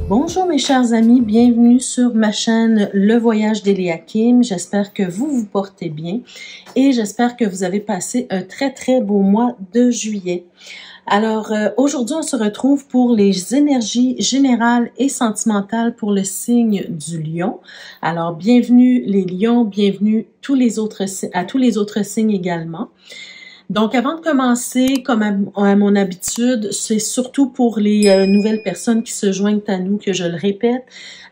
Bonjour mes chers amis, bienvenue sur ma chaîne Le Voyage d'Eliakim. J'espère que vous vous portez bien et j'espère que vous avez passé un très beau mois de juillet. Alors aujourd'hui on se retrouve pour les énergies générales et sentimentales pour le signe du Lion. Alors bienvenue les Lions, bienvenue à tous les autres signes également. Donc, avant de commencer, comme à mon habitude, c'est surtout pour les nouvelles personnes qui se joignent à nous que je le répète.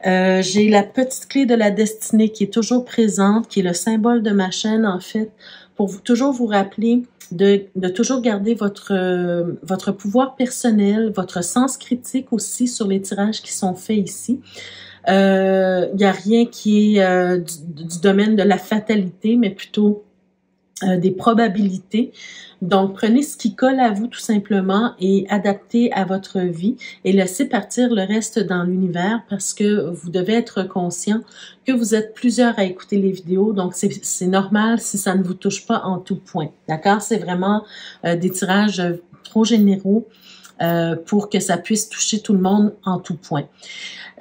J'ai la petite clé de la destinée qui est toujours présente, qui est le symbole de ma chaîne, en fait, pour toujours vous rappeler de toujours garder votre pouvoir personnel, votre sens critique aussi sur les tirages qui sont faits ici. Il n'y a rien qui est du domaine de la fatalité, mais plutôt des probabilités. Donc, prenez ce qui colle à vous tout simplement et adaptez à votre vie et laissez partir le reste dans l'univers parce que vous devez être conscient que vous êtes plusieurs à écouter les vidéos. Donc, c'est normal si ça ne vous touche pas en tout point. D'accord? C'est vraiment des tirages trop généraux pour que ça puisse toucher tout le monde en tout point.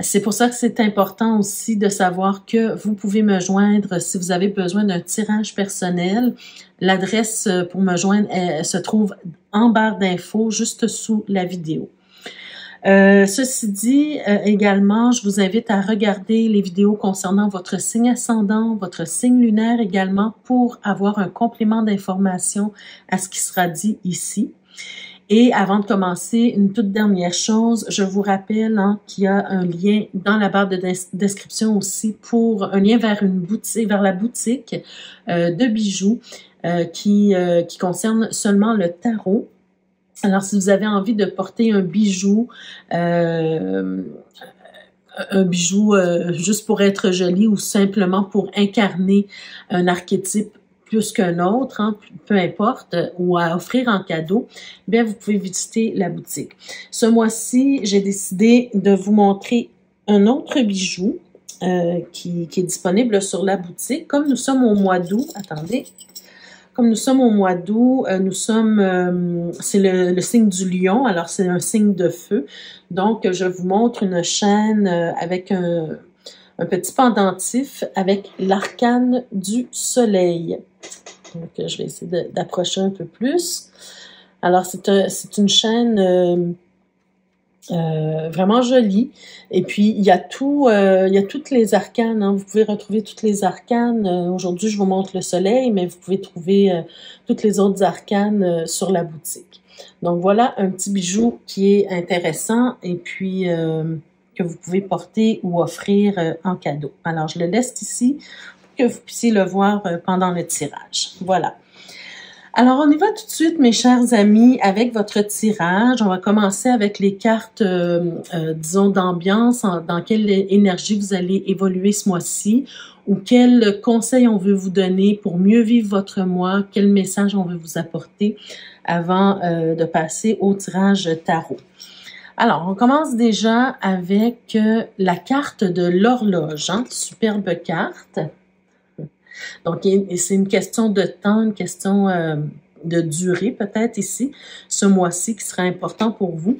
C'est pour ça que c'est important aussi de savoir que vous pouvez me joindre si vous avez besoin d'un tirage personnel. L'adresse pour me joindre se trouve en barre d'infos, juste sous la vidéo. Ceci dit, également, je vous invite à regarder les vidéos concernant votre signe ascendant, votre signe lunaire également, pour avoir un complément d'information à ce qui sera dit ici. Et avant de commencer, une toute dernière chose, je vous rappelle qu'il y a un lien dans la barre de description aussi pour un lien vers une boutique, vers la boutique de bijoux qui concerne seulement le tarot. Alors, si vous avez envie de porter un bijou juste pour être joli ou simplement pour incarner un archétype plus qu'un autre, peu importe, ou à offrir en cadeau, bien vous pouvez visiter la boutique. Ce mois-ci, j'ai décidé de vous montrer un autre bijou qui est disponible sur la boutique. Comme nous sommes au mois d'août, attendez, comme nous sommes au mois d'août, c'est le signe du lion, alors c'est un signe de feu. Donc, je vous montre une chaîne avec un petit pendentif avec l'arcane du soleil. Donc, je vais essayer d'approcher un peu plus. Alors, c'est une chaîne vraiment jolie. Et puis, il y a toutes les arcanes. Vous pouvez retrouver toutes les arcanes. Aujourd'hui, je vous montre le soleil, mais vous pouvez trouver toutes les autres arcanes sur la boutique. Donc, voilà un petit bijou qui est intéressant et puis que vous pouvez porter ou offrir en cadeau. Alors, je le laisse ici pour que vous puissiez le voir pendant le tirage. Voilà. Alors, on y va tout de suite, mes chers amis, avec votre tirage. On va commencer avec les cartes, disons, d'ambiance, dans quelle énergie vous allez évoluer ce mois-ci, ou quels conseils on veut vous donner pour mieux vivre votre mois, quel message on veut vous apporter avant de passer au tirage tarot. Alors, on commence déjà avec la carte de l'horloge, superbe carte. Donc, c'est une question de temps, une question de durée peut-être ici, ce mois-ci qui sera important pour vous.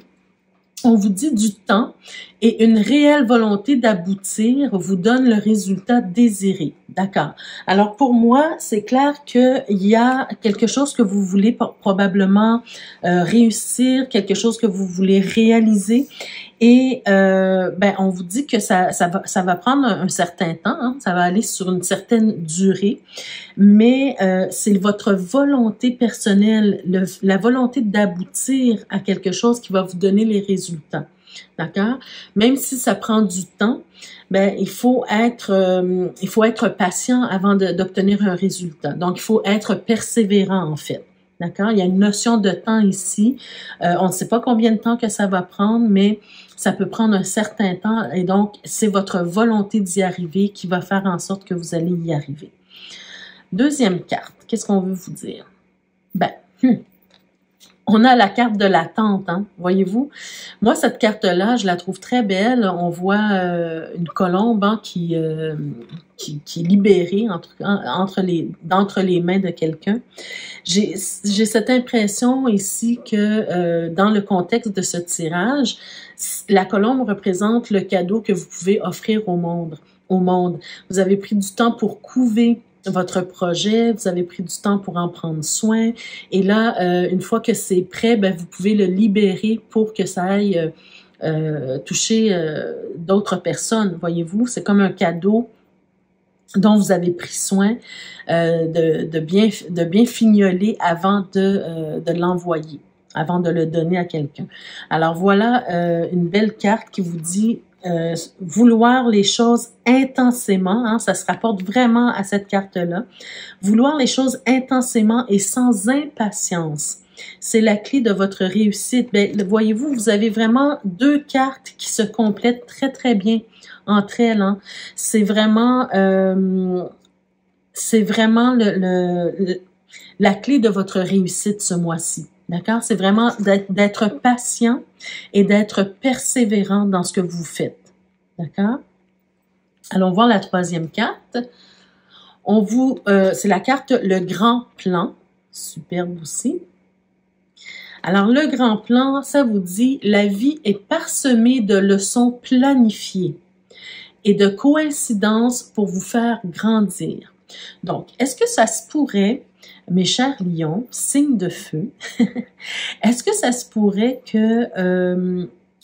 On vous dit du temps et une réelle volonté d'aboutir vous donne le résultat désiré. D'accord. Alors pour moi, c'est clair qu'il y a quelque chose que vous voulez probablement réussir, quelque chose que vous voulez réaliser. Et on vous dit que ça va prendre un certain temps, ça va aller sur une certaine durée, mais c'est votre volonté personnelle, la volonté d'aboutir à quelque chose qui va vous donner les résultats. D'accord? Même si ça prend du temps, il faut être patient avant d'obtenir un résultat. Donc, il faut être persévérant en fait. D'accord? Il y a une notion de temps ici. On ne sait pas combien de temps que ça va prendre, mais ça peut prendre un certain temps et donc c'est votre volonté d'y arriver qui va faire en sorte que vous allez y arriver. Deuxième carte, qu'est-ce qu'on veut vous dire? On a la carte de l'attente, hein, voyez-vous. Moi, cette carte-là, je la trouve très belle. On voit une colombe hein, qui est libérée d'entre les mains de quelqu'un. J'ai cette impression ici que dans le contexte de ce tirage, la colombe représente le cadeau que vous pouvez offrir au monde. Vous avez pris du temps pour couver votre projet, vous avez pris du temps pour en prendre soin, et là, une fois que c'est prêt, ben, vous pouvez le libérer pour que ça aille toucher d'autres personnes, voyez-vous, c'est comme un cadeau dont vous avez pris soin de bien fignoler avant de l'envoyer, avant de le donner à quelqu'un. Alors voilà une belle carte qui vous dit vouloir les choses intensément, hein, ça se rapporte vraiment à cette carte-là. Vouloir les choses intensément et sans impatience, c'est la clé de votre réussite. Bien, voyez-vous, vous avez vraiment deux cartes qui se complètent très, très bien entre elles. Hein. C'est vraiment la clé de votre réussite ce mois-ci. D'accord? C'est vraiment d'être patient et d'être persévérant dans ce que vous faites. D'accord? Allons voir la troisième carte. C'est la carte Le Grand Plan. Superbe aussi. Alors, le grand plan, ça vous dit, la vie est parsemée de leçons planifiées et de coïncidences pour vous faire grandir. Donc, est-ce que ça se pourrait, mes chers lions, signes de feu, est-ce que ça se pourrait que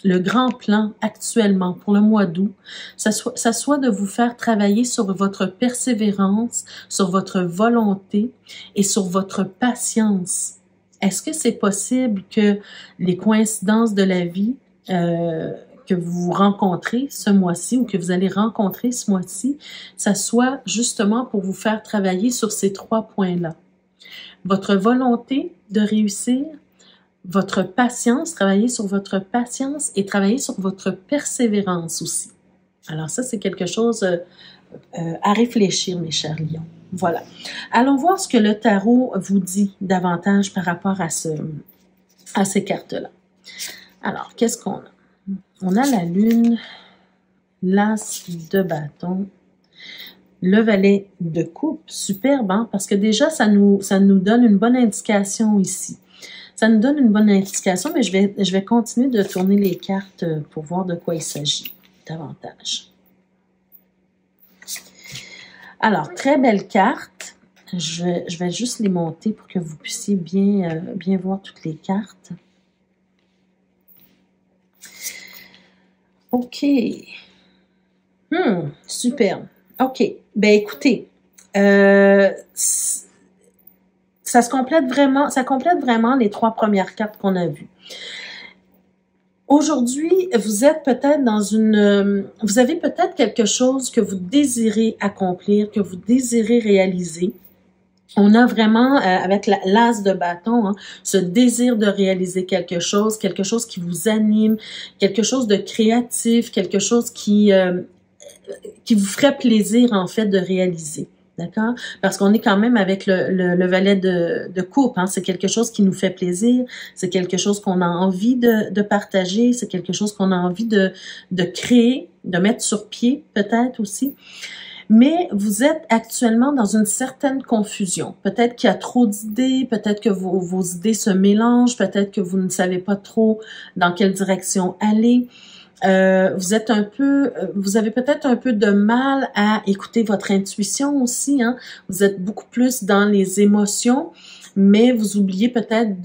le grand plan actuellement pour le mois d'août, ça soit de vous faire travailler sur votre persévérance, sur votre volonté et sur votre patience? Est-ce que c'est possible que les coïncidences de la vie que vous rencontrez ce mois-ci ou que vous allez rencontrer ce mois-ci, ça soit justement pour vous faire travailler sur ces trois points-là? Votre volonté de réussir, votre patience, travailler sur votre patience et travailler sur votre persévérance aussi. Alors ça, c'est quelque chose à réfléchir, mes chers lions. Voilà. Allons voir ce que le tarot vous dit davantage par rapport à ces cartes-là. Alors, qu'est-ce qu'on a? On a la lune, l'as de bâton, le valet de coupe, superbe, hein? Parce que déjà, ça nous donne une bonne indication ici. Ça nous donne une bonne indication, mais je vais continuer de tourner les cartes pour voir de quoi il s'agit davantage. Alors, très belle carte. Je vais juste les monter pour que vous puissiez bien voir toutes les cartes. OK. Superbe. OK. Ben écoutez, ça complète vraiment les trois premières cartes qu'on a vues. Aujourd'hui, vous êtes peut-être vous avez peut-être quelque chose que vous désirez accomplir, que vous désirez réaliser. On a vraiment, avec l'as de bâton, hein, ce désir de réaliser quelque chose qui vous anime, quelque chose de créatif, quelque chose qui vous ferait plaisir, en fait, de réaliser. D'accord? Parce qu'on est quand même avec le valet de coupe, hein? C'est quelque chose qui nous fait plaisir, c'est quelque chose qu'on a envie de partager, c'est quelque chose qu'on a envie de créer, de mettre sur pied peut-être aussi. Mais vous êtes actuellement dans une certaine confusion. Peut-être qu'il y a trop d'idées, peut-être que vos idées se mélangent, peut-être que vous ne savez pas trop dans quelle direction aller. Vous avez peut-être un peu de mal à écouter votre intuition aussi, hein. Vous êtes beaucoup plus dans les émotions, mais vous oubliez peut-être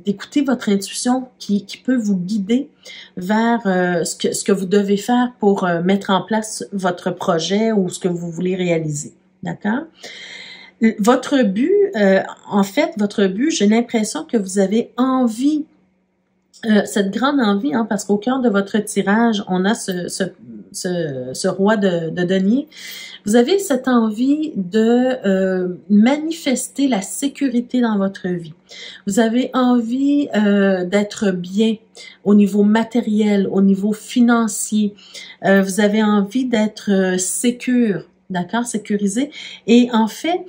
d'écouter votre intuition qui peut vous guider vers ce que vous devez faire pour mettre en place votre projet ou ce que vous voulez réaliser. D'accord? Votre but, j'ai l'impression que vous avez envie cette grande envie, hein, parce qu'au cœur de votre tirage, on a ce roi de denier. Vous avez cette envie de manifester la sécurité dans votre vie. Vous avez envie d'être bien au niveau matériel, au niveau financier. Vous avez envie d'être sécure, d'accord, sécurisé. Et en fait,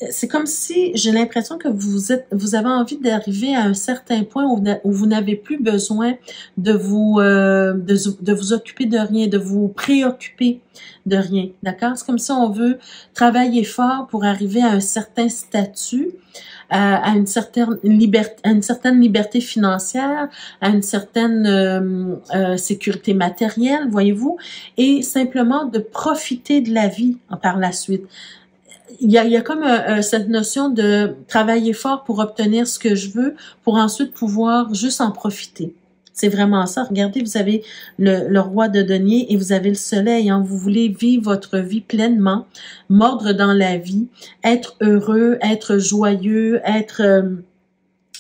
c'est comme si j'ai l'impression que vous avez envie d'arriver à un certain point où vous n'avez plus besoin de vous occuper de rien, de vous préoccuper de rien, d'accord? C'est comme si on veut travailler fort pour arriver à un certain statut, à une certaine liberté financière, à une certaine sécurité matérielle, voyez-vous, et simplement de profiter de la vie par la suite. Il y a comme cette notion de travailler fort pour obtenir ce que je veux, pour ensuite pouvoir juste en profiter. C'est vraiment ça. Regardez, vous avez le roi de denier et vous avez le soleil. Hein. Vous voulez vivre votre vie pleinement, mordre dans la vie, être heureux, être joyeux, être...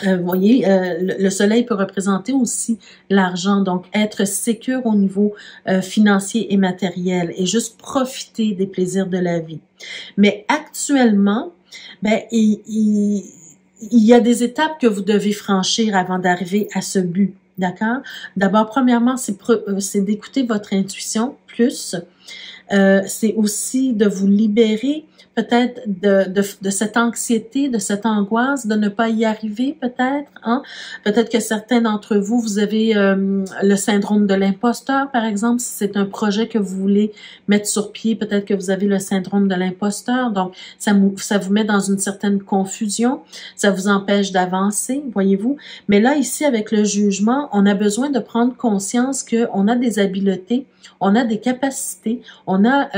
vous voyez, le soleil peut représenter aussi l'argent, donc être sécure au niveau financier et matériel et juste profiter des plaisirs de la vie. Mais actuellement, ben, il y a des étapes que vous devez franchir avant d'arriver à ce but. D'accord? D'abord, premièrement, c'est d'écouter votre intuition plus. C'est aussi de vous libérer peut-être de cette anxiété, de cette angoisse, de ne pas y arriver peut-être. Hein? Peut-être que certains d'entre vous, vous avez le syndrome de l'imposteur, par exemple. Si c'est un projet que vous voulez mettre sur pied, peut-être que vous avez le syndrome de l'imposteur. Donc, ça vous met dans une certaine confusion. Ça vous empêche d'avancer, voyez-vous. Mais là, ici, avec le jugement, on a besoin de prendre conscience qu'on a des habiletés, on a des capacités, on a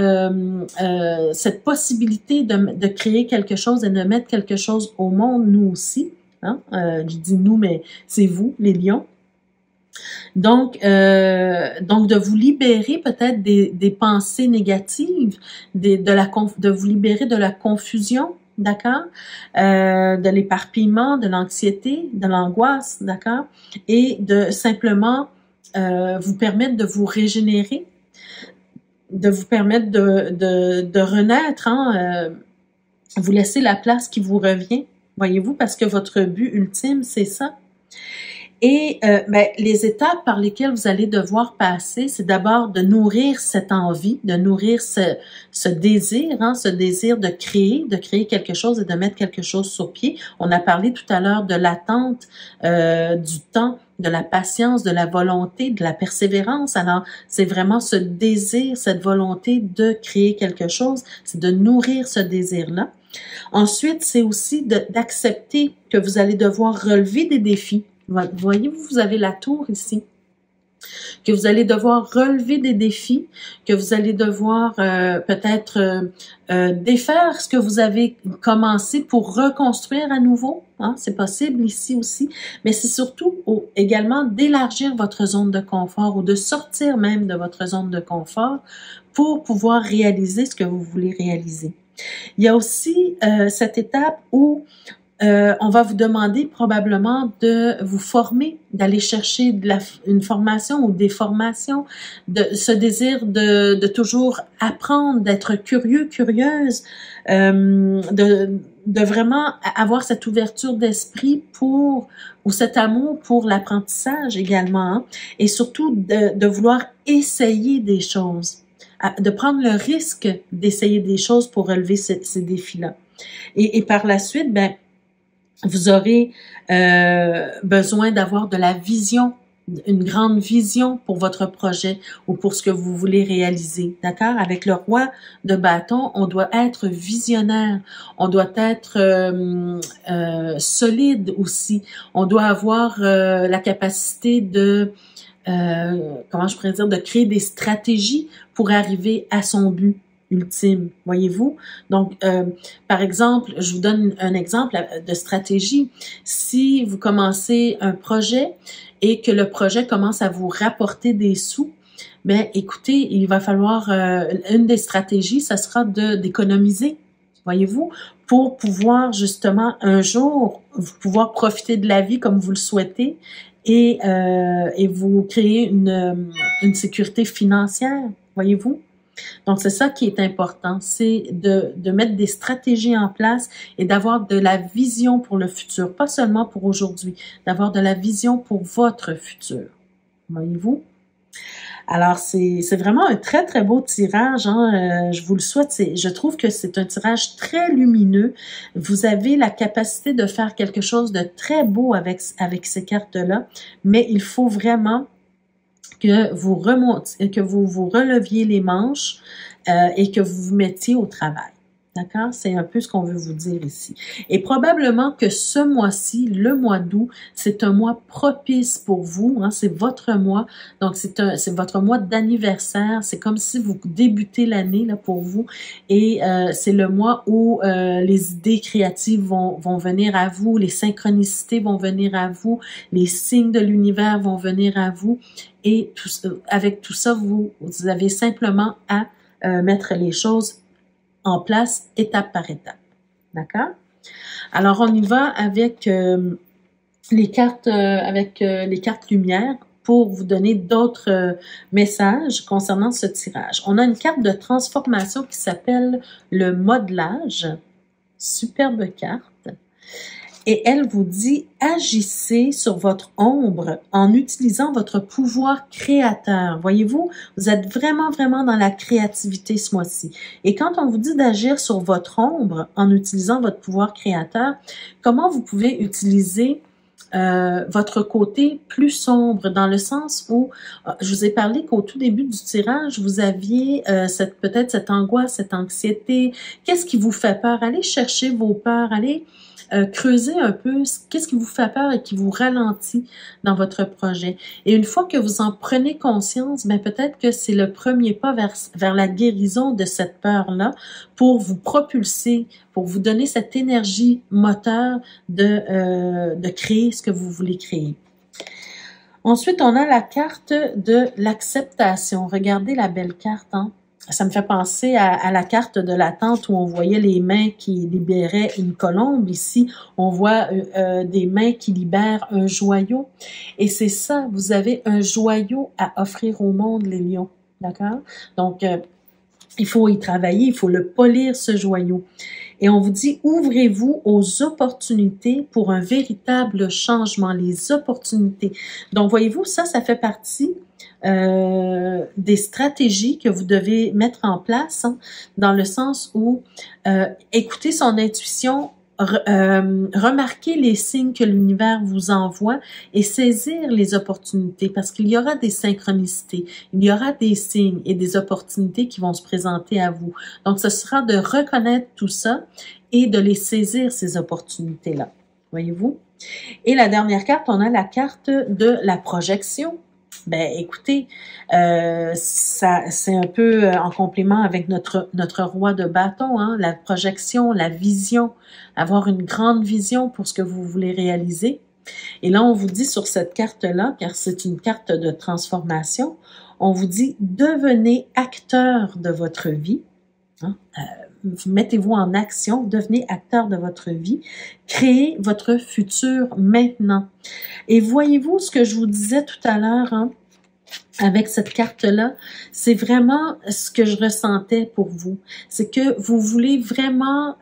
cette possibilité de créer quelque chose et de mettre quelque chose au monde, nous aussi. Hein? Je dis nous, mais c'est vous, les lions. Donc de vous libérer peut-être des pensées négatives, de vous libérer de la confusion, d'accord, de l'éparpillement, de l'anxiété, de l'angoisse, d'accord, et de simplement vous permettre de vous régénérer, de vous permettre de renaître, hein, vous laisser la place qui vous revient, voyez-vous, parce que votre but ultime, c'est ça. Et ben, les étapes par lesquelles vous allez devoir passer, c'est d'abord de nourrir cette envie, de nourrir ce désir, hein, ce désir de créer quelque chose et de mettre quelque chose sur pied. On a parlé tout à l'heure de l'attente, du temps, de la patience, de la volonté, de la persévérance. Alors, c'est vraiment ce désir, cette volonté de créer quelque chose, c'est de nourrir ce désir-là. Ensuite, c'est aussi d'accepter que vous allez devoir relever des défis. Voyez-vous, vous avez la tour ici. Que vous allez devoir relever des défis, que vous allez devoir peut-être défaire ce que vous avez commencé pour reconstruire à nouveau. Hein? C'est possible ici aussi. Mais c'est surtout également d'élargir votre zone de confort ou de sortir même de votre zone de confort pour pouvoir réaliser ce que vous voulez réaliser. Il y a aussi cette étape où on va vous demander probablement de vous former, d'aller chercher une formation ou des formations, de ce désir de toujours apprendre, d'être curieux, curieuse, de vraiment avoir cette ouverture d'esprit ou cet amour pour l'apprentissage également, hein, et surtout de vouloir essayer des choses, de prendre le risque d'essayer des choses pour relever ces défis-là. Et par la suite, ben, vous aurez besoin d'avoir de la vision, une grande vision pour votre projet ou pour ce que vous voulez réaliser, d'accord? Avec le roi de bâton, on doit être visionnaire, on doit être solide aussi, on doit avoir la capacité de, comment je pourrais dire, de créer des stratégies pour arriver à son but ultime, voyez-vous? Donc, par exemple, je vous donne un exemple de stratégie. Si vous commencez un projet et que le projet commence à vous rapporter des sous, ben écoutez, il va falloir, une des stratégies, ça sera d'économiser, voyez-vous, pour pouvoir justement un jour pouvoir profiter de la vie comme vous le souhaitez et vous créer une sécurité financière, voyez-vous? Donc, c'est ça qui est important, c'est de mettre des stratégies en place et d'avoir de la vision pour le futur, pas seulement pour aujourd'hui, d'avoir de la vision pour votre futur. Voyez-vous? Alors, c'est vraiment un très, très beau tirage, hein. Je vous le souhaite. Je trouve que c'est un tirage très lumineux. Vous avez la capacité de faire quelque chose de très beau avec ces cartes-là, mais il faut vraiment que vous remontiez, que vous vous releviez les manches et que vous vous mettiez au travail. D'accord? C'est un peu ce qu'on veut vous dire ici. Et probablement que ce mois-ci, le mois d'août, c'est un mois propice pour vous. Hein? C'est votre mois. Donc, c'est votre mois d'anniversaire. C'est comme si vous débutez l'année là pour vous. Et c'est le mois où les idées créatives vont venir à vous, les synchronicités vont venir à vous, les signes de l'univers vont venir à vous. Et avec tout ça, vous avez simplement à mettre les choses en place étape par étape. D'accord? Alors, on y va avec les cartes lumière pour vous donner d'autres messages concernant ce tirage. On a une carte de transformation qui s'appelle le modelage. Superbe carte. Et elle vous dit, agissez sur votre ombre en utilisant votre pouvoir créateur. Voyez-vous, vous êtes vraiment, vraiment dans la créativité ce mois-ci. Et quand on vous dit d'agir sur votre ombre en utilisant votre pouvoir créateur, comment vous pouvez utiliser votre côté plus sombre, dans le sens où je vous ai parlé qu'au tout début du tirage, vous aviez peut-être cette angoisse, cette anxiété. Qu'est-ce qui vous fait peur? Allez chercher vos peurs, allez creuser un peu qu'est-ce qui vous fait peur et qui vous ralentit dans votre projet. Et une fois que vous en prenez conscience, ben peut-être que c'est le premier pas vers la guérison de cette peur-là pour vous propulser, pour vous donner cette énergie moteur de créer ce que vous voulez créer. Ensuite, on a la carte de l'acceptation. Regardez la belle carte, hein? Ça me fait penser à la carte de la tente où on voyait les mains qui libéraient une colombe. Ici, on voit des mains qui libèrent un joyau. Et c'est ça, vous avez un joyau à offrir au monde, les lions. D'accord? Donc, il faut y travailler, il faut le polir, ce joyau. Et on vous dit, ouvrez-vous aux opportunités pour un véritable changement, les opportunités. Donc, voyez-vous, ça fait partie des stratégies que vous devez mettre en place, hein, dans le sens où écouter son intuition, remarquer les signes que l'univers vous envoie et saisir les opportunités, parce qu'il y aura des synchronicités, il y aura des signes et des opportunités qui vont se présenter à vous. Donc, ce sera de reconnaître tout ça et de les saisir, ces opportunités-là. Voyez-vous? Et la dernière carte, on a la carte de la projection. Ben, écoutez, ça, c'est un peu en complément avec notre roi de bâton, hein, la projection, la vision, avoir une grande vision pour ce que vous voulez réaliser. Et là, on vous dit sur cette carte-là, car c'est une carte de transformation, on vous dit devenez acteur de votre vie. Hein, mettez-vous en action, devenez acteur de votre vie, créez votre futur maintenant. Et voyez-vous ce que je vous disais tout à l'heure, hein, avec cette carte-là, c'est vraiment ce que je ressentais pour vous. C'est que vous voulez vraiment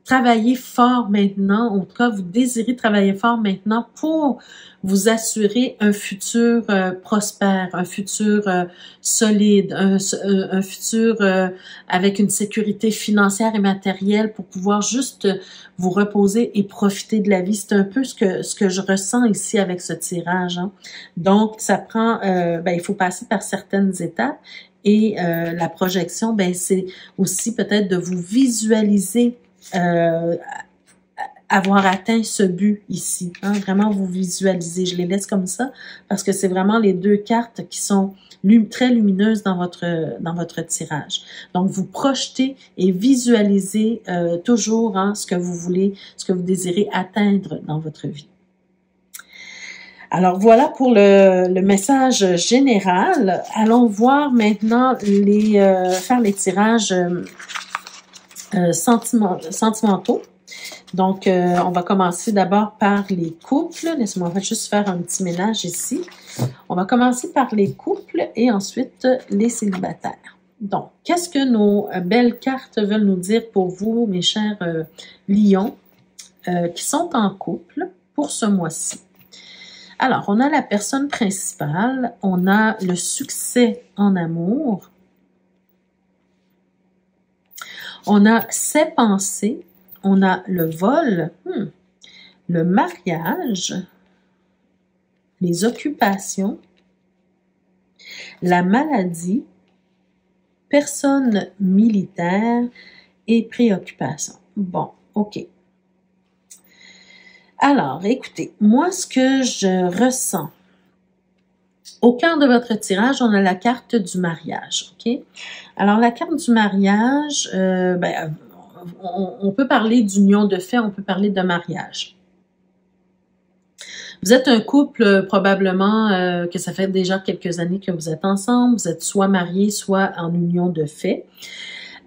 travailler fort maintenant, en tout cas, vous désirez travailler fort maintenant pour vous assurer un futur prospère, un futur solide, un futur avec une sécurité financière et matérielle pour pouvoir juste vous reposer et profiter de la vie. C'est un peu ce que je ressens ici avec ce tirage, hein. Donc, ça prend, il faut passer par certaines étapes et la projection, c'est aussi peut-être de vous visualiser avoir atteint ce but ici, hein, vraiment vous visualiser. Je les laisse comme ça parce que c'est vraiment les deux cartes qui sont très lumineuses dans votre tirage. Donc, vous projetez et visualisez toujours, hein, ce que vous voulez, ce que vous désirez atteindre dans votre vie. Alors, voilà pour le message général. Allons voir maintenant faire les tirages sentimentaux. Donc, on va commencer d'abord par les couples. Laissez-moi juste faire un petit ménage ici. On va commencer par les couples et ensuite les célibataires. Donc, qu'est-ce que nos belles cartes veulent nous dire pour vous, mes chers lions, qui sont en couple pour ce mois-ci? Alors, on a la personne principale, on a le succès en amour, on a ses pensées, on a le vol, le mariage, les occupations, la maladie, personne militaire et préoccupation. Bon, OK. Alors, écoutez, moi, ce que je ressens, au cœur de votre tirage, on a la carte du mariage, OK? Alors, la carte du mariage, on peut parler d'union de fait, on peut parler de mariage. Vous êtes un couple, probablement, que ça fait déjà quelques années que vous êtes ensemble, vous êtes soit mariés, soit en union de fait.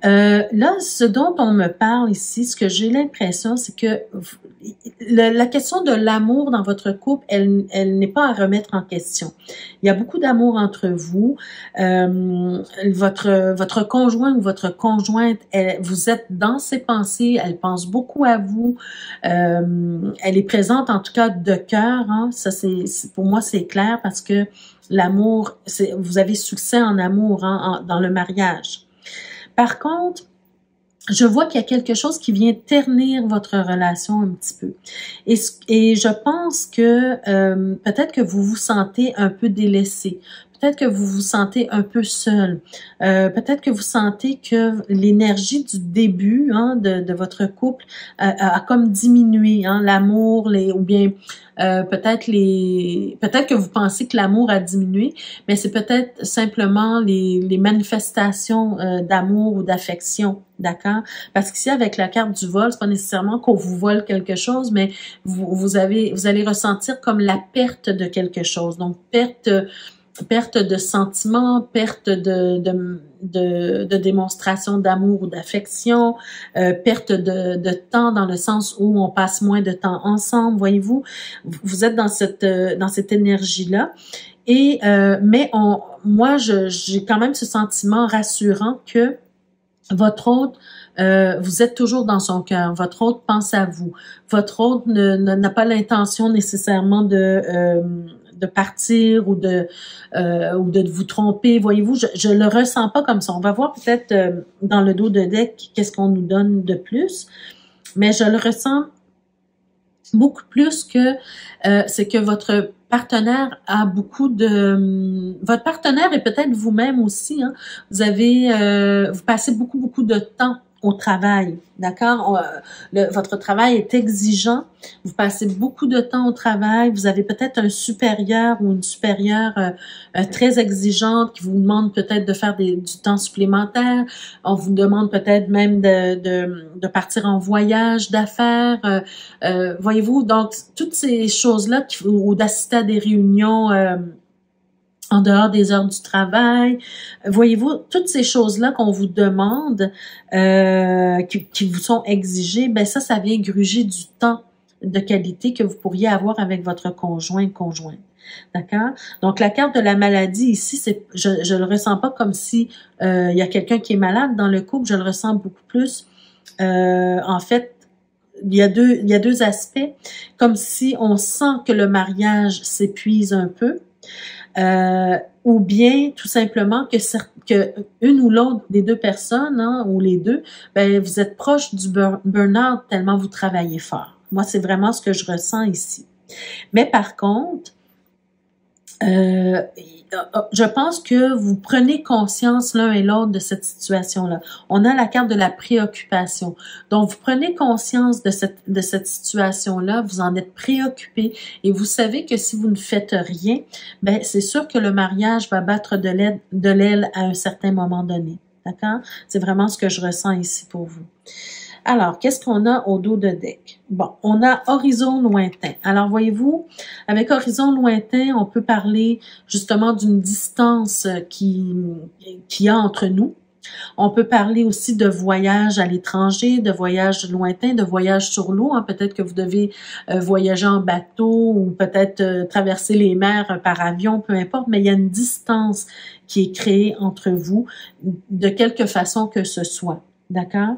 Là, ce dont on me parle ici, ce que j'ai l'impression, c'est que la question de l'amour dans votre couple, elle n'est pas à remettre en question. Il y a beaucoup d'amour entre vous. Votre conjoint ou votre conjointe, vous êtes dans ses pensées, elle pense beaucoup à vous. Elle est présente en tout cas de cœur. Hein. Ça, pour moi, c'est clair parce que l'amour, vous avez succès en amour dans le mariage. Par contre, je vois qu'il y a quelque chose qui vient ternir votre relation un petit peu. Et je pense que peut-être que vous vous sentez un peu délaissé. Peut-être que vous vous sentez un peu seul. Peut-être que vous sentez que l'énergie du début de votre couple a comme diminué. L'amour, ou bien peut-être que vous pensez que l'amour a diminué, mais c'est peut-être simplement les manifestations d'amour ou d'affection, d'accord? Parce qu'ici, avec la carte du vol, c'est pas nécessairement qu'on vous vole quelque chose, mais vous allez ressentir comme la perte de quelque chose. Donc, perte de sentiments, perte de démonstration d'amour ou d'affection, perte de temps dans le sens où on passe moins de temps ensemble, voyez-vous. Vous êtes dans cette énergie-là. Et moi, j'ai quand même ce sentiment rassurant que votre hôte, vous êtes toujours dans son cœur. Votre hôte pense à vous. Votre hôte n'a pas l'intention nécessairement de partir ou de vous tromper. Voyez-vous, je le ressens pas comme ça. On va voir peut-être dans le dos de deck qu'est-ce qu'on nous donne de plus, mais je le ressens beaucoup plus que c'est que votre partenaire a beaucoup de... Votre partenaire et peut-être vous-même aussi, hein, vous passez beaucoup de temps au travail, d'accord? Votre travail est exigeant, vous passez beaucoup de temps au travail, vous avez peut-être un supérieur ou une supérieure très exigeante qui vous demande peut-être de faire du temps supplémentaire, on vous demande peut-être même de partir en voyage d'affaires, voyez-vous, donc toutes ces choses-là, ou d'assister à des réunions en dehors des heures du travail. Voyez-vous, toutes ces choses-là qu'on vous demande, qui vous sont exigées, ben ça vient gruger du temps de qualité que vous pourriez avoir avec votre conjointe. D'accord? Donc, la carte de la maladie ici, je le ressens pas comme si il y a quelqu'un qui est malade dans le couple, je le ressens beaucoup plus. En fait, il y a deux aspects, comme si on sent que le mariage s'épuise un peu. Ou bien tout simplement que une ou l'autre des deux personnes, ou les deux, ben vous êtes proche du burn-out tellement vous travaillez fort. Moi, c'est vraiment ce que je ressens ici. Mais par contre, je pense que vous prenez conscience l'un et l'autre de cette situation-là. On a la carte de la préoccupation. Donc, vous prenez conscience de cette situation-là, vous en êtes préoccupé et vous savez que si vous ne faites rien, ben c'est sûr que le mariage va battre de l'aile à un certain moment donné. D'accord? C'est vraiment ce que je ressens ici pour vous. Alors, qu'est-ce qu'on a au dos de deck? Bon, on a horizon lointain. Alors, voyez-vous, avec horizon lointain, on peut parler justement d'une distance qu'il y a entre nous. On peut parler aussi de voyage à l'étranger, de voyage lointain, de voyage sur l'eau. Peut-être que vous devez voyager en bateau ou peut-être traverser les mers par avion, peu importe, mais il y a une distance qui est créée entre vous de quelque façon que ce soit. D'accord?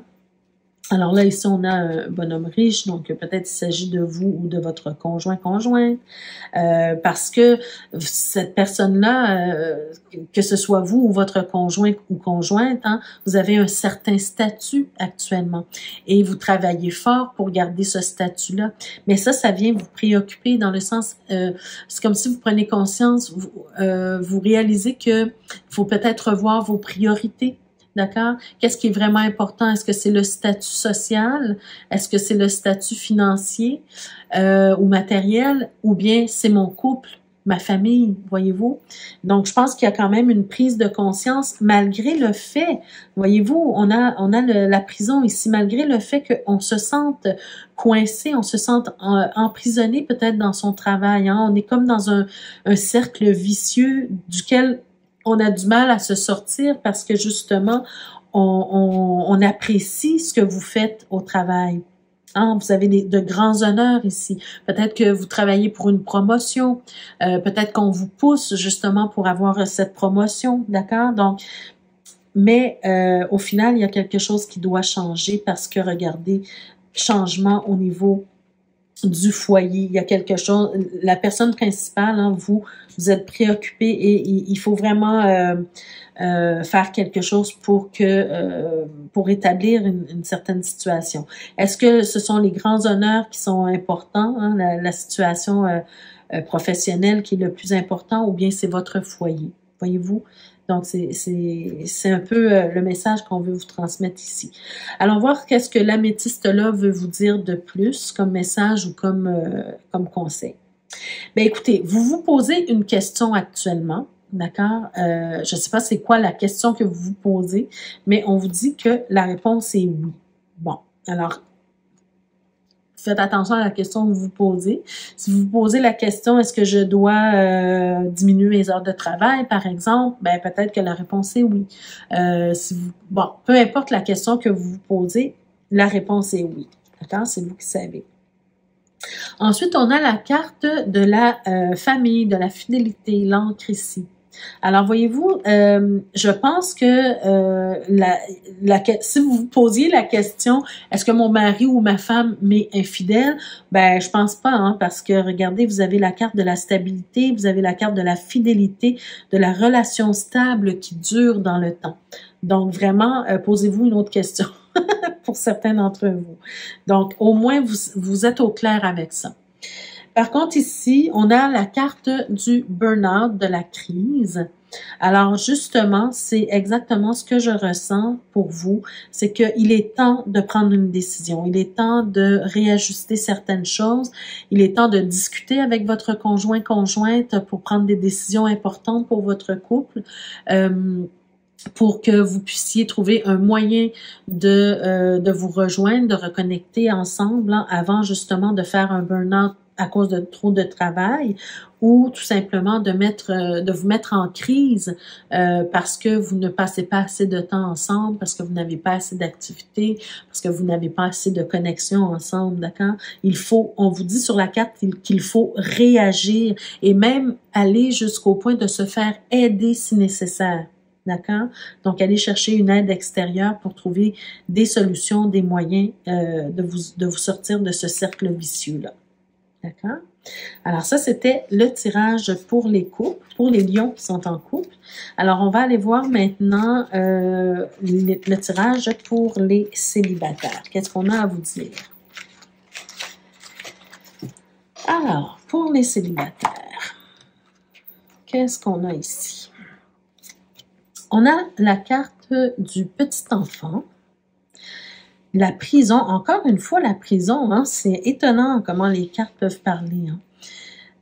Alors là, ici, on a un bonhomme riche, donc peut-être il s'agit de vous ou de votre conjointe, parce que cette personne-là, que ce soit vous ou votre conjoint ou conjointe, hein, vous avez un certain statut actuellement et vous travaillez fort pour garder ce statut-là. Mais ça vient vous préoccuper dans le sens, c'est comme si vous prenez conscience, vous réalisez que faut peut-être revoir vos priorités. D'accord? Qu'est-ce qui est vraiment important? Est-ce que c'est le statut social? Est-ce que c'est le statut financier ou matériel? Ou bien c'est mon couple, ma famille, voyez-vous? Donc, je pense qu'il y a quand même une prise de conscience malgré le fait, voyez-vous, on a la prison ici, malgré le fait qu'on se sente coincé, on se sente emprisonné peut-être dans son travail. Hein? On est comme dans un cercle vicieux duquel on a du mal à se sortir parce que justement, on apprécie ce que vous faites au travail. Hein, vous avez de grands honneurs ici. Peut-être que vous travaillez pour une promotion. Peut-être qu'on vous pousse justement pour avoir cette promotion, d'accord? Donc, mais au final, il y a quelque chose qui doit changer parce que, regardez, changement au niveau du foyer, il y a quelque chose, la personne principale, hein, vous êtes préoccupé et il faut vraiment faire quelque chose pour établir une certaine situation. Est-ce que ce sont les grands honneurs qui sont importants, hein, la situation professionnelle qui est le plus important, ou bien c'est votre foyer, voyez-vous? Donc, c'est un peu le message qu'on veut vous transmettre ici. Allons voir qu'est-ce que l'améthyste-là veut vous dire de plus comme message ou comme conseil. Bien, écoutez, vous vous posez une question actuellement, d'accord? Je ne sais pas c'est quoi la question que vous vous posez, mais on vous dit que la réponse est oui. Bon, alors, faites attention à la question que vous vous posez. Si vous vous posez la question, est-ce que je dois diminuer mes heures de travail, par exemple, ben peut-être que la réponse est oui. Bon, peu importe la question que vous vous posez, la réponse est oui. D'accord? C'est vous qui savez. Ensuite, on a la carte de la famille, de la fidélité, l'encre ici. Alors, voyez-vous, je pense que si vous vous posiez la question, est-ce que mon mari ou ma femme m'est infidèle? Ben, je pense pas, hein, parce que regardez, vous avez la carte de la stabilité, vous avez la carte de la fidélité, de la relation stable qui dure dans le temps. Donc, vraiment, posez-vous une autre question pour certains d'entre vous. Donc, au moins, vous êtes au clair avec ça. Par contre, ici, on a la carte du burn-out, de la crise. Alors, justement, c'est exactement ce que je ressens pour vous. C'est qu'il est temps de prendre une décision. Il est temps de réajuster certaines choses. Il est temps de discuter avec votre conjointe pour prendre des décisions importantes pour votre couple. Pour que vous puissiez trouver un moyen de vous rejoindre, de reconnecter ensemble, hein, avant justement de faire un burn-out à cause de trop de travail, ou tout simplement de vous mettre en crise parce que vous ne passez pas assez de temps ensemble, parce que vous n'avez pas assez d'activités, parce que vous n'avez pas assez de connexion ensemble, d'accord? On vous dit sur la carte qu'il faut réagir et même aller jusqu'au point de se faire aider si nécessaire. D'accord? Donc, allez chercher une aide extérieure pour trouver des solutions, des moyens de vous sortir de ce cercle vicieux-là. D'accord? Alors, ça, c'était le tirage pour les couples, pour les lions qui sont en couple. Alors, on va aller voir maintenant le tirage pour les célibataires. Qu'est-ce qu'on a à vous dire? Alors, pour les célibataires, qu'est-ce qu'on a ici? On a la carte du petit enfant, la prison. Encore une fois, la prison, hein, c'est étonnant comment les cartes peuvent parler. Hein.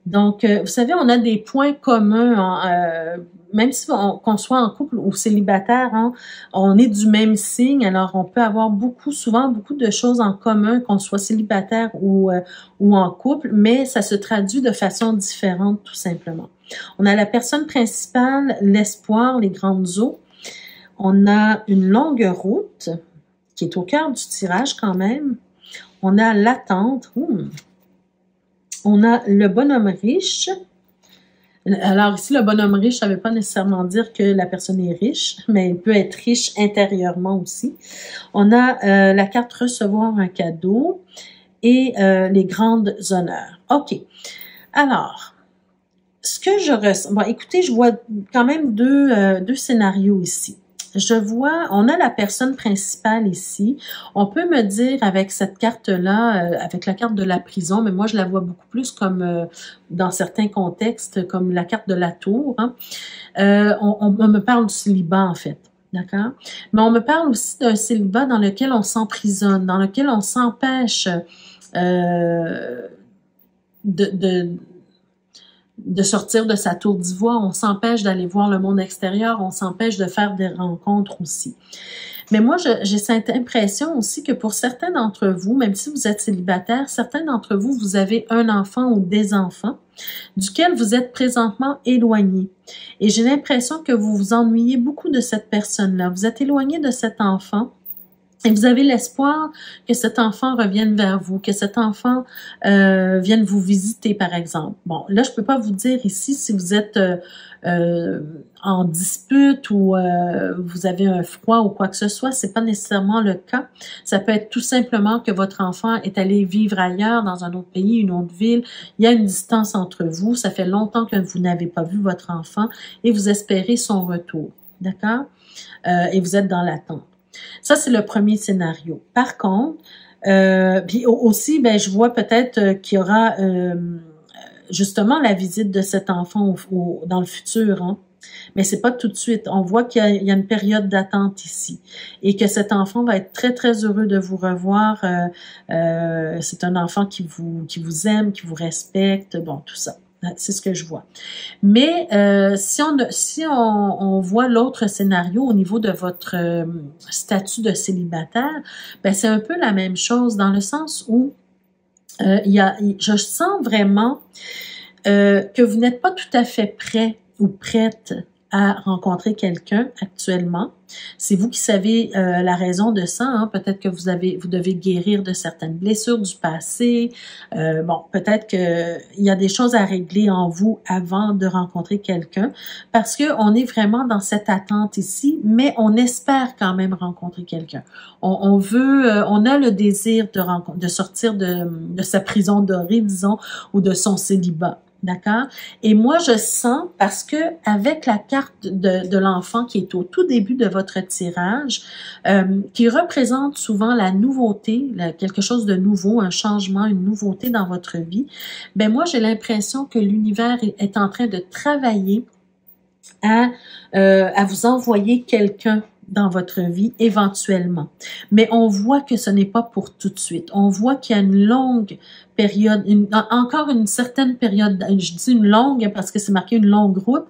Donc, vous savez, on a des points communs, hein, même si qu'on soit en couple ou célibataire, hein, on est du même signe, alors on peut avoir souvent beaucoup de choses en commun, qu'on soit célibataire ou en couple, mais ça se traduit de façon différente, tout simplement. On a la personne principale, l'espoir, les grandes eaux. On a une longue route qui est au cœur du tirage quand même. On a l'attente. On a le bonhomme riche. Alors ici, le bonhomme riche, ça ne veut pas nécessairement dire que la personne est riche, mais il peut être riche intérieurement aussi. On a la carte recevoir un cadeau et les grandes honneurs. OK. Alors, ce que je ressens... Bon, écoutez, je vois quand même deux scénarios ici. Je vois, on a la personne principale ici. On peut me dire avec cette carte-là, avec la carte de la prison, mais moi je la vois beaucoup plus comme, dans certains contextes, comme la carte de la tour. Hein. On me parle du célibat en fait. D'accord? Mais on me parle aussi d'un célibat dans lequel on s'emprisonne, dans lequel on s'empêche de sortir de sa tour d'ivoire, on s'empêche d'aller voir le monde extérieur, on s'empêche de faire des rencontres aussi. Mais moi, j'ai cette impression aussi que pour certains d'entre vous, même si vous êtes célibataire, certains d'entre vous, vous avez un enfant ou des enfants duquel vous êtes présentement éloigné. Et j'ai l'impression que vous vous ennuyez beaucoup de cette personne-là. Vous êtes éloigné de cet enfant. Et vous avez l'espoir que cet enfant revienne vers vous, que cet enfant vienne vous visiter, par exemple. Bon, là, je peux pas vous dire ici si vous êtes en dispute ou vous avez un froid ou quoi que ce soit. C'est pas nécessairement le cas. Ça peut être tout simplement que votre enfant est allé vivre ailleurs, dans un autre pays, une autre ville. Il y a une distance entre vous. Ça fait longtemps que vous n'avez pas vu votre enfant et vous espérez son retour. D'accord? Et vous êtes dans l'attente. Ça, c'est le premier scénario. Par contre, puis aussi, ben, je vois peut-être qu'il y aura justement la visite de cet enfant dans le futur, hein. Mais c'est pas tout de suite. On voit qu'il y a une période d'attente ici et que cet enfant va être très, très heureux de vous revoir. C'est un enfant qui vous aime, qui vous respecte, bon, tout ça. C'est ce que je vois. Mais si on voit l'autre scénario au niveau de votre statut de célibataire, ben c'est un peu la même chose dans le sens où je sens vraiment que vous n'êtes pas tout à fait prêt ou prête à rencontrer quelqu'un actuellement. C'est vous qui savez la raison de ça. Hein. Peut-être que vous devez guérir de certaines blessures du passé. Bon, peut-être qu'il y a des choses à régler en vous avant de rencontrer quelqu'un, parce que on est vraiment dans cette attente ici, mais on espère quand même rencontrer quelqu'un. On a le désir de sortir de sa prison dorée, disons, ou de son célibat. D'accord? Et moi, je sens, parce que avec la carte de l'enfant qui est au tout début de votre tirage, qui représente souvent la nouveauté, quelque chose de nouveau, un changement, une nouveauté dans votre vie, ben moi, j'ai l'impression que l'univers est en train de travailler à vous envoyer quelqu'un dans votre vie éventuellement. Mais on voit que ce n'est pas pour tout de suite. On voit qu'il y a une longue période, encore une certaine période, je dis une longue parce que c'est marqué une longue route,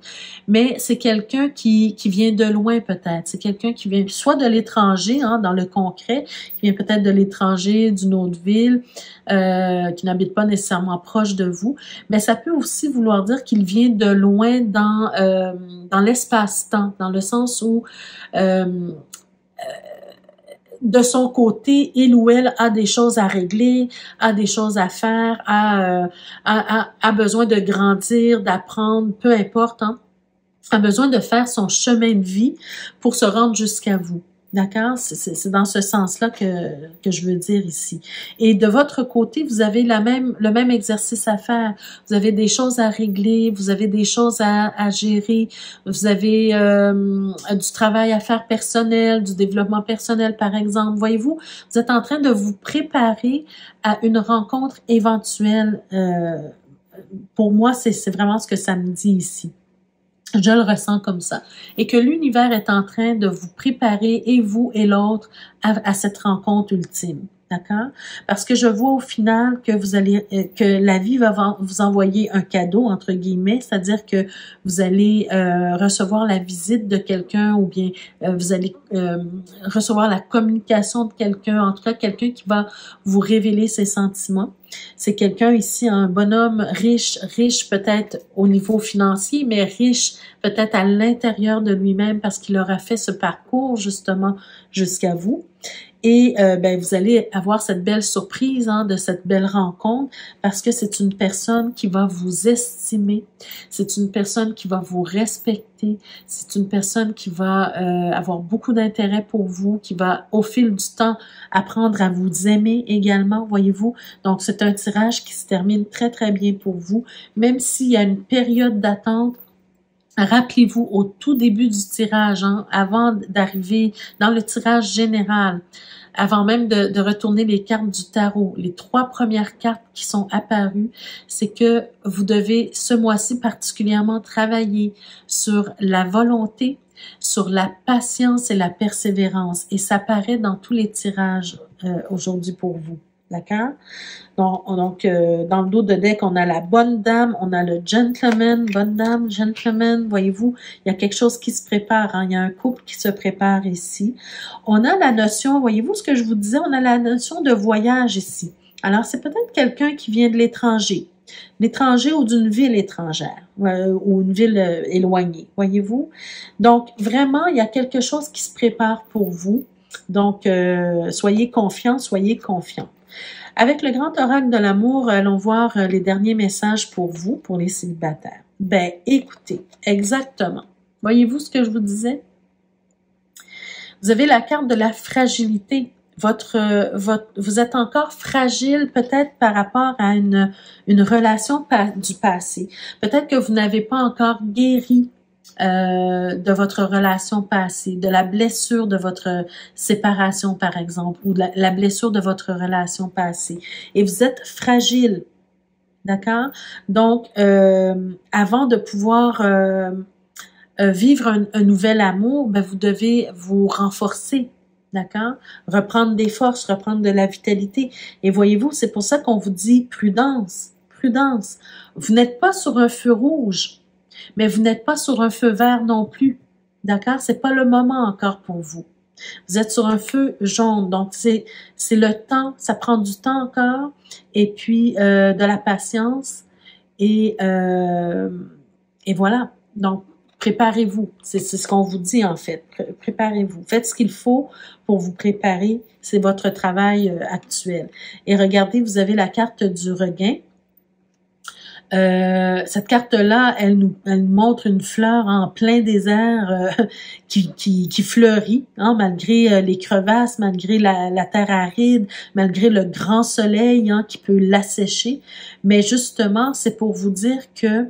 mais c'est quelqu'un qui vient de loin peut-être. C'est quelqu'un qui vient soit de l'étranger, hein, dans le concret, qui vient peut-être de l'étranger, d'une autre ville, qui n'habite pas nécessairement proche de vous, mais ça peut aussi vouloir dire qu'il vient de loin dans l'espace-temps, dans le sens où de son côté, il ou elle a des choses à régler, a des choses à faire, a besoin de grandir, d'apprendre, peu importe, hein, a besoin de faire son chemin de vie pour se rendre jusqu'à vous. D'accord? C'est dans ce sens-là que je veux dire ici. Et de votre côté, vous avez le même exercice à faire. Vous avez des choses à régler, vous avez des choses à gérer, vous avez du travail à faire personnel, du développement personnel, par exemple. Voyez-vous, vous êtes en train de vous préparer à une rencontre éventuelle. Pour moi, c'est vraiment ce que ça me dit ici. Je le ressens comme ça. Et que l'univers est en train de vous préparer, et vous et l'autre, à cette rencontre ultime. D'accord? Parce que je vois au final que que la vie va vous envoyer un cadeau, entre guillemets, c'est-à-dire que vous allez recevoir la visite de quelqu'un ou bien vous allez recevoir la communication de quelqu'un, en tout cas quelqu'un qui va vous révéler ses sentiments. C'est quelqu'un ici, un bonhomme riche peut-être au niveau financier, mais riche peut-être à l'intérieur de lui-même parce qu'il aura fait ce parcours justement jusqu'à vous. Et ben, vous allez avoir cette belle surprise de cette belle rencontre parce que c'est une personne qui va vous estimer, c'est une personne qui va vous respecter, c'est une personne qui va avoir beaucoup d'intérêt pour vous, qui va au fil du temps apprendre à vous aimer également, voyez-vous. Donc c'est un tirage qui se termine très très bien pour vous, même s'il y a une période d'attente. Rappelez-vous au tout début du tirage, avant d'arriver dans le tirage général, avant même de retourner les cartes du tarot, les 3 premières cartes qui sont apparues, c'est que vous devez ce mois-ci particulièrement travailler sur la volonté, sur la patience et la persévérance. Et ça paraît dans tous les tirages aujourd'hui pour vous. D'accord? Donc, dans le dos de deck, on a la bonne dame, on a le gentleman, bonne dame, gentleman. Voyez-vous, il y a quelque chose qui se prépare. Il y a un couple qui se prépare ici. On a la notion, voyez-vous ce que je vous disais, on a la notion de voyage ici. Alors, c'est peut-être quelqu'un qui vient de l'étranger ou d'une ville étrangère ou une ville éloignée, voyez-vous. Donc, vraiment, il y a quelque chose qui se prépare pour vous. Donc, soyez confiants, soyez confiants. Avec le grand oracle de l'amour, allons voir les derniers messages pour vous, pour les célibataires. Ben, écoutez, exactement. Voyez-vous ce que je vous disais? Vous avez la carte de la fragilité. Vous êtes encore fragile peut-être par rapport à une relation du passé. Peut-être que vous n'avez pas encore guéri de votre relation passée, de la blessure de votre séparation, par exemple, ou de la blessure de votre relation passée. Et vous êtes fragile, d'accord? Donc, avant de pouvoir vivre un nouvel amour, ben, vous devez vous renforcer, d'accord? Reprendre des forces, reprendre de la vitalité. Et voyez-vous, c'est pour ça qu'on vous dit prudence, prudence. Vous n'êtes pas sur un feu rouge, mais vous n'êtes pas sur un feu vert non plus, d'accord? C'est pas le moment encore pour vous. Vous êtes sur un feu jaune, donc c'est le temps, ça prend du temps encore, et puis de la patience, et voilà. Donc, préparez-vous, c'est ce qu'on vous dit en fait, préparez-vous. Faites ce qu'il faut pour vous préparer, c'est votre travail actuel. Et regardez, vous avez la carte du regain. Cette carte-là, elle nous montre une fleur en plein désert qui fleurit, malgré les crevasses, malgré la terre aride, malgré le grand soleil qui peut l'assécher. Mais justement, c'est pour vous dire que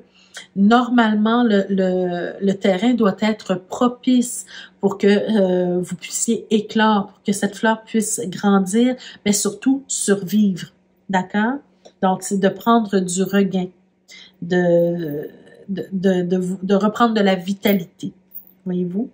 normalement, le terrain doit être propice pour que vous puissiez éclore, pour que cette fleur puisse grandir, mais surtout survivre. D'accord? Donc, c'est de prendre du regain. De reprendre de la vitalité, voyez-vous.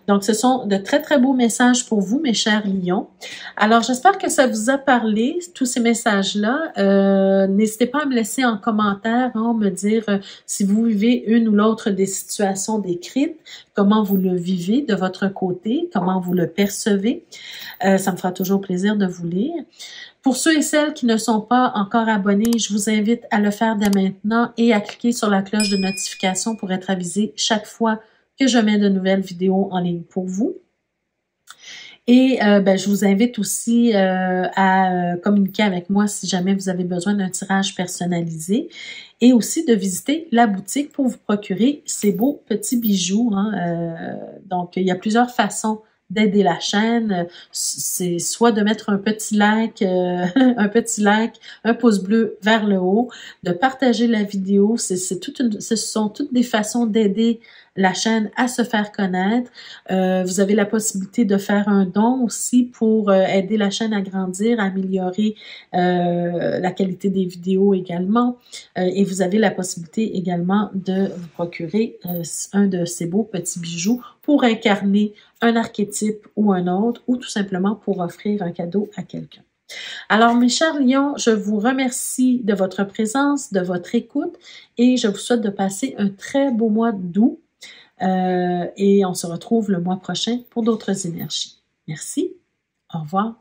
Donc, ce sont de très, très beaux messages pour vous, mes chers lions. Alors, j'espère que ça vous a parlé, tous ces messages-là. N'hésitez pas à me laisser en commentaire, me dire si vous vivez une ou l'autre des situations décrites, comment vous le vivez de votre côté, comment vous le percevez. Ça me fera toujours plaisir de vous lire. Pour ceux et celles qui ne sont pas encore abonnés, je vous invite à le faire dès maintenant et à cliquer sur la cloche de notification pour être avisé chaque fois que je mets de nouvelles vidéos en ligne pour vous. Et je vous invite aussi à communiquer avec moi si jamais vous avez besoin d'un tirage personnalisé et aussi de visiter la boutique pour vous procurer ces beaux petits bijoux. Donc, il y a plusieurs façons d'aider la chaîne, c'est soit de mettre un petit like, un pouce bleu vers le haut, de partager la vidéo, ce sont toutes des façons d'aider la chaîne à se faire connaître. Vous avez la possibilité de faire un don aussi pour aider la chaîne à grandir, à améliorer la qualité des vidéos également. Et vous avez la possibilité également de vous procurer un de ces beaux petits bijoux pour incarner un archétype ou un autre, ou tout simplement pour offrir un cadeau à quelqu'un. Alors, mes chers lions, je vous remercie de votre présence, de votre écoute, et je vous souhaite de passer un très beau mois d'août. Et on se retrouve le mois prochain pour d'autres énergies. Merci. Au revoir.